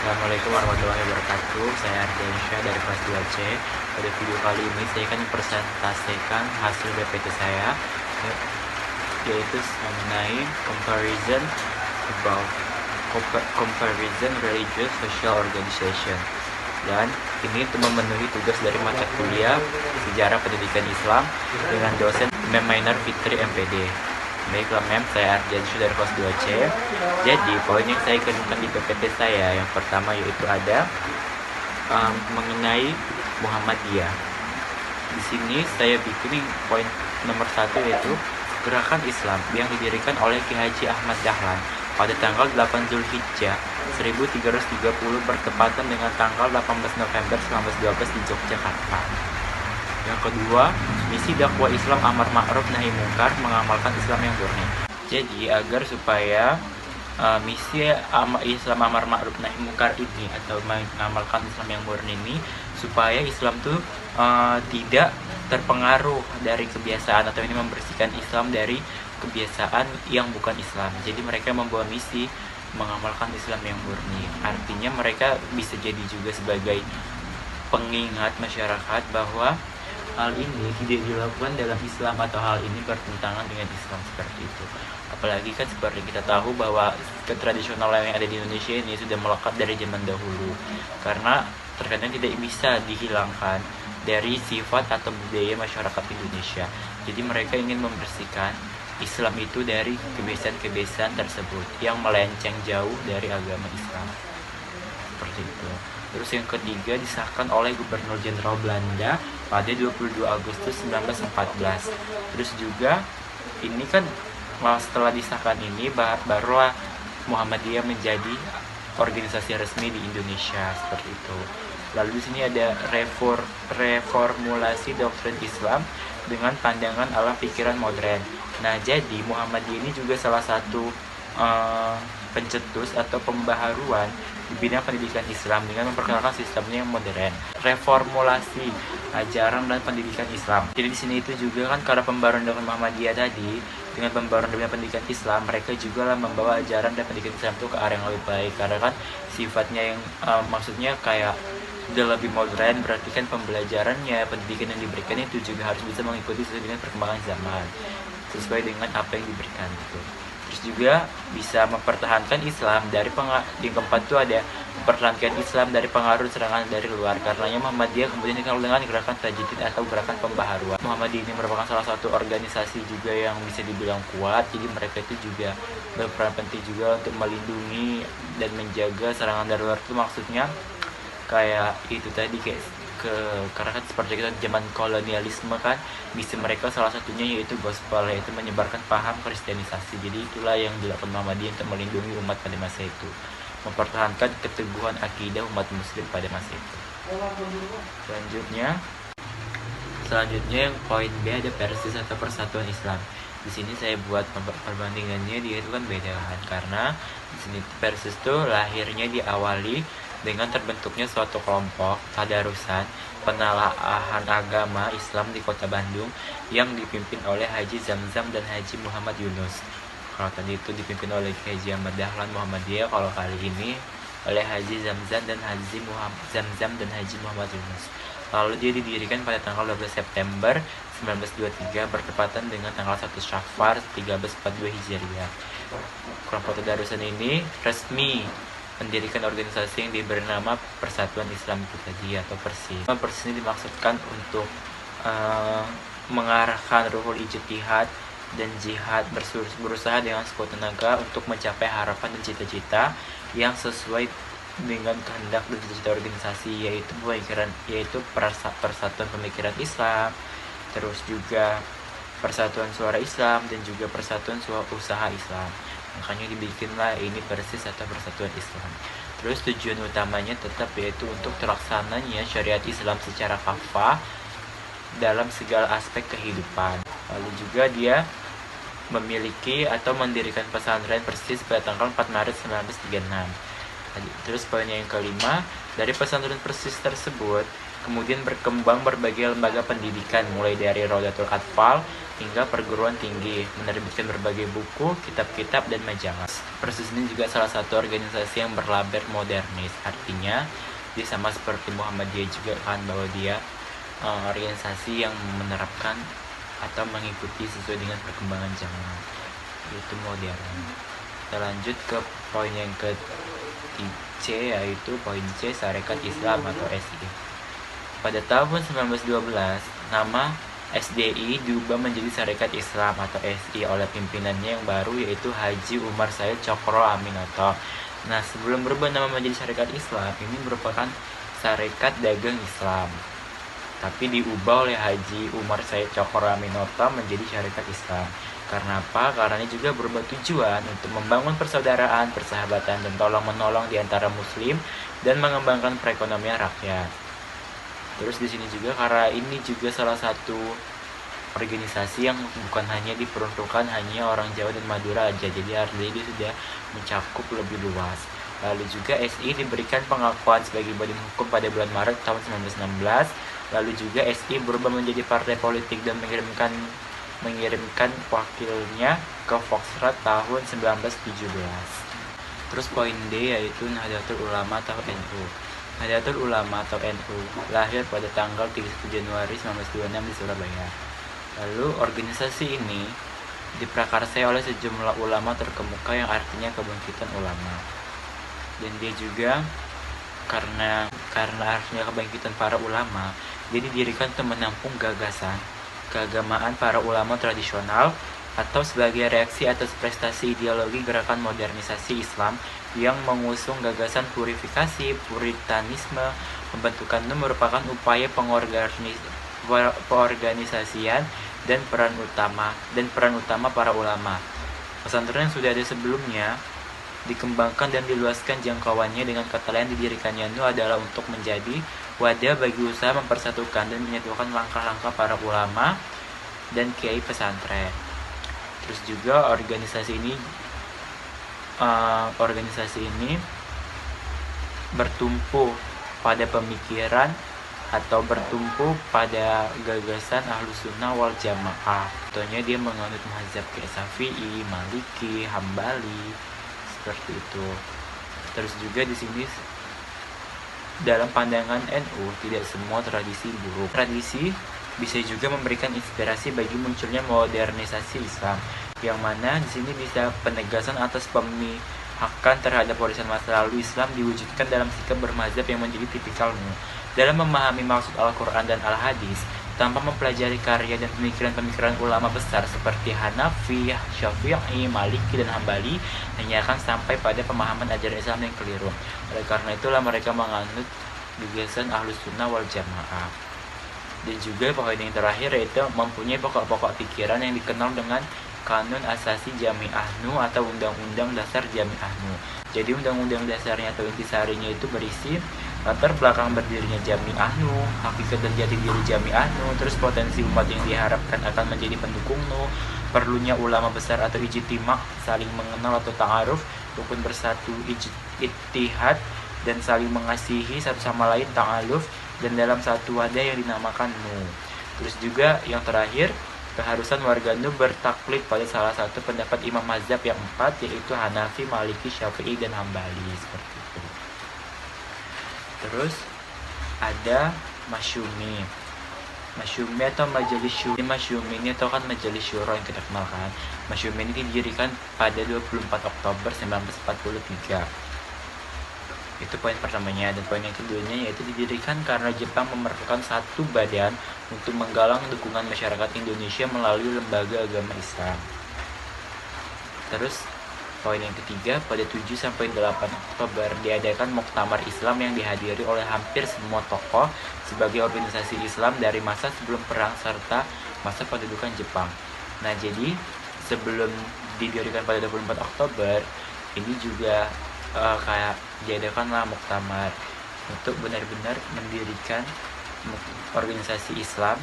Assalamualaikum warahmatullahi wabarakatuh. Saya Ardiansyah dari kelas 2C. Pada video kali ini saya akan mempresentasikan hasil BPT saya, yaitu mengenai comparison religious social organization. Dan ini untuk memenuhi tugas dari mata kuliah Sejarah Pendidikan Islam dengan dosen Mem Minor Fitri MPD. Baiklah Mem, saya Ardiansyah dari kelas 2C. Jadi poin yang saya kemukakan di PPT saya yang pertama yaitu ada mengenai Muhammadiyah. Di sini saya bikin poin nomor 1 yaitu gerakan Islam yang didirikan oleh Ki Haji Ahmad Dahlan pada tanggal 8 Zulhijjah 1330 bertepatan dengan tanggal 18 November 1912 di Yogyakarta. Yang kedua, misi dakwah Islam amar ma'ruf nahi mungkar, mengamalkan Islam yang murni. Jadi agar supaya misi Islam amar ma'ruf nahi mungkar ini atau mengamalkan Islam yang murni ini, supaya Islam tuh tidak terpengaruh dari kebiasaan, atau ini membersihkan Islam dari kebiasaan yang bukan Islam. Jadi mereka membawa misi mengamalkan Islam yang murni. Artinya mereka bisa jadi juga sebagai pengingat masyarakat bahwa hal ini tidak dilakukan dalam Islam atau hal ini bertentangan dengan Islam, seperti itu. Apalagi kan seperti kita tahu bahwa ketradisionalan yang ada di Indonesia ini sudah melekat dari zaman dahulu, karena terkadang tidak bisa dihilangkan dari sifat atau budaya masyarakat Indonesia. Jadi mereka ingin membersihkan Islam itu dari kebiasaan-kebiasaan tersebut yang melenceng jauh dari agama Islam, seperti itu. Terus yang ketiga, disahkan oleh Gubernur Jenderal Belanda pada 22 Agustus 1914. Terus juga ini kan setelah disahkan ini barulah Muhammadiyah menjadi organisasi resmi di Indonesia, seperti itu. Lalu di sini ada reformulasi doktrin Islam dengan pandangan ala pikiran modern. Nah, jadi Muhammadiyah ini juga salah satu pencetus atau pembaharuan di bidang pendidikan Islam dengan memperkenalkan sistemnya yang modern. Reformulasi ajaran dan pendidikan Islam. Jadi di sini itu juga kan karena pembaruan dengan Muhammadiyah tadi, dengan pembaruan dengan pendidikan Islam, mereka juga lah membawa ajaran dan pendidikan Islam itu ke arah yang lebih baik, karena kan sifatnya yang maksudnya kayak udah lebih modern, berarti kan pembelajarannya, pendidikan yang diberikan itu juga harus bisa mengikuti sesuai dengan perkembangan zaman, sesuai dengan apa yang diberikan itu. Terus juga bisa mempertahankan Islam dari di keempat itu ada mempertahankan Islam dari pengaruh serangan dari luar. Karenanya Muhammadiyah kemudian dikenal dengan gerakan tajdid atau gerakan pembaharuan. Muhammadiyah ini merupakan salah satu organisasi juga yang bisa dibilang kuat. Jadi mereka itu juga berperan penting juga untuk melindungi dan menjaga serangan dari luar. Itu maksudnya kayak itu tadi, kayak karena kan seperti kita zaman kolonialisme kan, misi mereka salah satunya yaitu gospel, yaitu menyebarkan paham kristianisasi. Jadi itulah yang dilakukan Muhammadiyah untuk melindungi umat pada masa itu, mempertahankan keteguhan akidah umat muslim pada masa itu. Selanjutnya yang poin B ada persis atau persatuan Islam. Di sini saya buat perbandingannya, dia itu kan beda kan, karena di sini persis itu lahirnya diawali dengan terbentuknya suatu kelompok tadarusan penelaahan agama Islam di Kota Bandung yang dipimpin oleh Haji Zamzam dan Haji Muhammad Yunus. Kalau tadi itu dipimpin oleh Haji Ahmad Dahlan Muhammadiyah, kalau kali ini oleh Haji Zamzam dan Haji Muhammad Yunus. Lalu dia didirikan pada tanggal 12 September 1923 bertepatan dengan tanggal 1 Syawal 1342 Hijriah. Kelompok tadarusan ini resmi mendirikan organisasi yang diberi nama Persatuan Islam itu tadi, atau PERSIS. PERSIS ini dimaksudkan untuk mengarahkan ruhul ijtihad dan jihad, berusaha dengan sekuat tenaga untuk mencapai harapan dan cita-cita yang sesuai dengan kehendak dan cita-cita organisasi, yaitu persatuan pemikiran Islam, terus juga persatuan suara Islam, dan juga persatuan usaha Islam. Makanya dibikinlah ini PERSIS atau Persatuan Islam. Terus tujuan utamanya tetap yaitu untuk terlaksananya syariat Islam secara kafah dalam segala aspek kehidupan. Lalu juga dia memiliki atau mendirikan pesantren PERSIS pada tanggal 4 Maret 1936. Terus poinnya yang kelima, dari pesantren PERSIS tersebut Kemudian berkembang berbagai lembaga pendidikan, mulai dari Rodatul Atfal hingga perguruan tinggi, menerbitkan berbagai buku, kitab-kitab, dan majalah. Persis ini juga salah satu organisasi yang berlaber modernis, artinya dia sama seperti Muhammadiyah juga kan, bahwa dia organisasi yang menerapkan atau mengikuti sesuai dengan perkembangan zaman, yaitu modern. Kita lanjut ke poin yang C, yaitu poin C, Sarekat Islam atau SI. Pada tahun 1912, nama SDI diubah menjadi Sarekat Islam atau SI oleh pimpinannya yang baru, yaitu Haji Umar Said Cokro Aminoto. Nah, sebelum berubah nama menjadi Sarekat Islam, ini merupakan Sarekat Dagang Islam, tapi diubah oleh Haji Umar Said Cokro Aminoto menjadi Syarikat Islam. Karena apa? Karena ini juga berubah tujuan untuk membangun persaudaraan, persahabatan, dan tolong-menolong di antara muslim dan mengembangkan perekonomian rakyat. Terus di sini juga karena ini juga salah satu organisasi yang bukan hanya diperuntukkan hanya orang Jawa dan Madura aja, jadi artinya dia sudah mencakup lebih luas. Lalu juga SI diberikan pengakuan sebagai badan hukum pada bulan Maret tahun 1916. Lalu juga SI berubah menjadi partai politik dan mengirimkan wakilnya ke Foxtrot tahun 1917. Terus poin D, yaitu Nahdlatul Ulama atau NU. Nahdlatul Ulama atau NU lahir pada tanggal 31 Januari 1926 di Surabaya. Lalu organisasi ini diprakarsai oleh sejumlah ulama terkemuka yang artinya kebangkitan ulama. Dan dia juga karena artinya kebangkitan para ulama, dia didirikan untuk menampung gagasan keagamaan para ulama tradisional atau sebagai reaksi atas prestasi ideologi gerakan modernisasi Islam yang mengusung gagasan purifikasi, puritanisme. Pembentukan itu merupakan upaya pengorganisasian dan peran utama para ulama. Pesantren yang sudah ada sebelumnya dikembangkan dan diluaskan jangkauannya, dengan kata lain didirikannya itu adalah untuk menjadi wadah bagi usaha mempersatukan dan menyatukan langkah-langkah para ulama dan kiai pesantren. Terus juga organisasi ini bertumpu pada pemikiran atau bertumpu pada gagasan Ahlus Sunnah wal Jamaah. Contohnya dia menganut mazhab kayak Syafi'i, Maliki, Hambali, seperti itu. Terus juga di sini dalam pandangan NU tidak semua tradisi buruk. Tradisi bisa juga memberikan inspirasi bagi munculnya modernisasi Islam, yang mana di sini bisa penegasan atas pemihakan terhadap warisan masa lalu Islam diwujudkan dalam sikap bermazhab yang menjadi tipikalnya. Dalam memahami maksud Al-Quran dan Al-Hadis, tanpa mempelajari karya dan pemikiran-pemikiran ulama besar seperti Hanafi, Syafi'i, Maliki, dan Hambali, hanya akan sampai pada pemahaman ajaran Islam yang keliru. Oleh karena itulah mereka menganut gagasan Ahlus Sunnah wal Jamaah. Dan juga poin yang terakhir yaitu mempunyai pokok-pokok pikiran yang dikenal dengan Kanun Asasi Jami'ah NU atau Undang-Undang Dasar Jami'ah NU. Jadi undang-undang dasarnya atau intisarinya itu berisi latar belakang berdirinya Jami'ah NU, hakikat dan jati diri Jami'ah NU, terus potensi umat yang diharapkan akan menjadi pendukung NU, perlunya ulama besar atau ijtima, saling mengenal atau ta'aruf, rukun bersatu, ittihad, dan saling mengasihi satu sama lain, ta'aluf, dan dalam satu wadah yang dinamakan NU. Terus juga yang terakhir, keharusan warga NU bertaklid pada salah satu pendapat imam mazhab yang 4, yaitu Hanafi, Maliki, Syafi'i, dan Hambali, seperti itu. Terus ada Masyumi atau Majelis Syuro. Masyumi ini atau kan Majelis Syuro yang kita kenalkan. Masyumi ini didirikan pada 24 Oktober 1943. Itu poin pertamanya. Dan poin yang keduanya yaitu didirikan karena Jepang memerlukan satu badan untuk menggalang dukungan masyarakat Indonesia melalui lembaga agama Islam. Terus poin yang ketiga, pada 7-8 Oktober diadakan Muktamar Islam yang dihadiri oleh hampir semua tokoh sebagai organisasi Islam dari masa sebelum perang serta masa pendudukan Jepang. Nah, jadi sebelum didirikan pada 24 Oktober, ini juga kayak diadakanlah Muktamar untuk benar-benar mendirikan organisasi Islam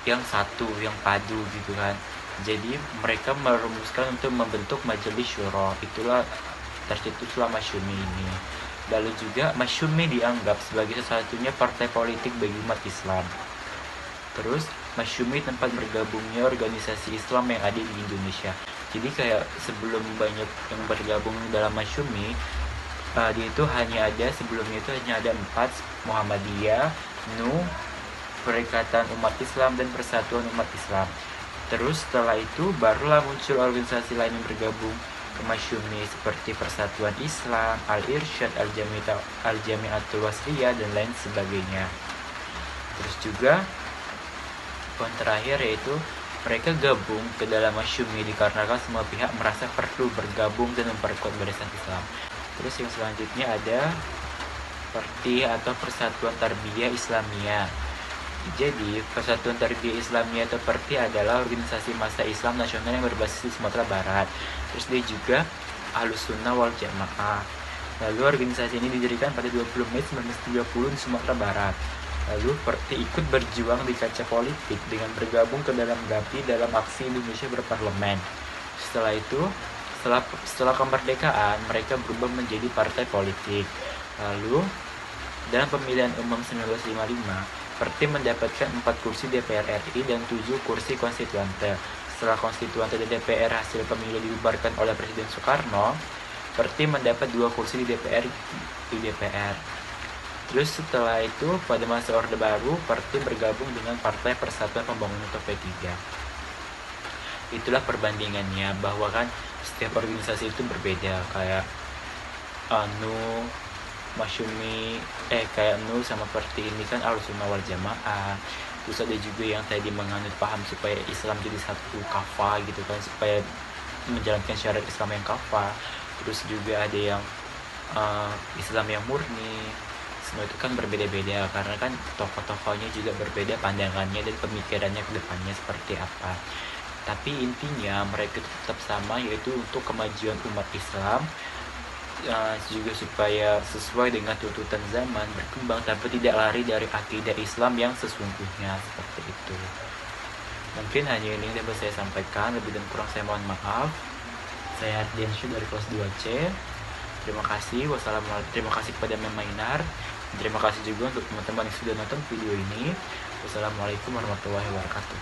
yang satu, yang padu gitu kan. Jadi mereka merumuskan untuk membentuk Majelis Syuro. Itulah tercetuslah Masyumi ini. Lalu juga Masyumi dianggap sebagai satu-satunya partai politik bagi umat Islam. Terus Masyumi tempat bergabungnya organisasi Islam yang ada di Indonesia. Jadi kayak sebelum banyak yang bergabung dalam Masyumi, dia itu sebelumnya itu hanya ada 4: Muhammadiyah, NU, Perikatan Umat Islam, dan Persatuan Umat Islam. Terus setelah itu barulah muncul organisasi lain yang bergabung ke Masyumi seperti Persatuan Islam, Al-Irsyad, Al-Jami'atul Wasliyah, dan lain sebagainya. Terus juga poin terakhir yaitu mereka gabung ke dalam Masyumi dikarenakan semua pihak merasa perlu bergabung dan memperkuat barisan Islam. Terus yang selanjutnya ada Perti atau Persatuan Tarbiyah Islamiyah. Jadi Persatuan Tarbiyah Islamiyah atau Perti adalah organisasi massa Islam nasional yang berbasis di Sumatera Barat. Terus dia juga Ahlus Sunnah wal Jamaah. Lalu organisasi ini didirikan pada 20 Mei 1930 di Sumatera Barat. Lalu Perti ikut berjuang di kancah politik dengan bergabung ke dalam GAPI dalam aksi Indonesia berparlemen. Setelah itu, setelah kemerdekaan, mereka berubah menjadi partai politik. Lalu, dalam pemilihan umum 1955, Perti mendapatkan 4 kursi DPR RI dan 7 kursi konstituante. Setelah konstituante dan DPR hasil pemilu dibubarkan oleh Presiden Soekarno, Perti mendapat 2 kursi di DPR. Terus setelah itu, pada masa Orde Baru, Perti bergabung dengan Partai Persatuan Pembangunan atau P3. Itulah perbandingannya, bahwa kan setiap organisasi itu berbeda, kayak NU, Masyumi, kayak NU sama Perti ini kan Ahlus Sunnah wal Jamaah. Terus ada juga yang tadi menganut paham supaya Islam jadi satu kafah gitu kan, supaya menjalankan syariat Islam yang kafah. Terus juga ada yang Islam yang murni. Semua itu kan berbeda-beda karena kan tokoh-tokohnya juga berbeda pandangannya dan pemikirannya ke depannya seperti apa. Tapi intinya mereka tetap sama, yaitu untuk kemajuan umat Islam, juga supaya sesuai dengan tuntutan zaman berkembang tapi tidak lari dari akidah Islam yang sesungguhnya, seperti itu. Mungkin hanya ini yang dapat saya sampaikan, lebih dan kurang saya mohon maaf. Saya Ardiansyah dari kelas 2C. Terima kasih. Terima kasih kepada Memainar. Terima kasih juga untuk teman-teman yang sudah nonton video ini. Wassalamualaikum warahmatullahi wabarakatuh.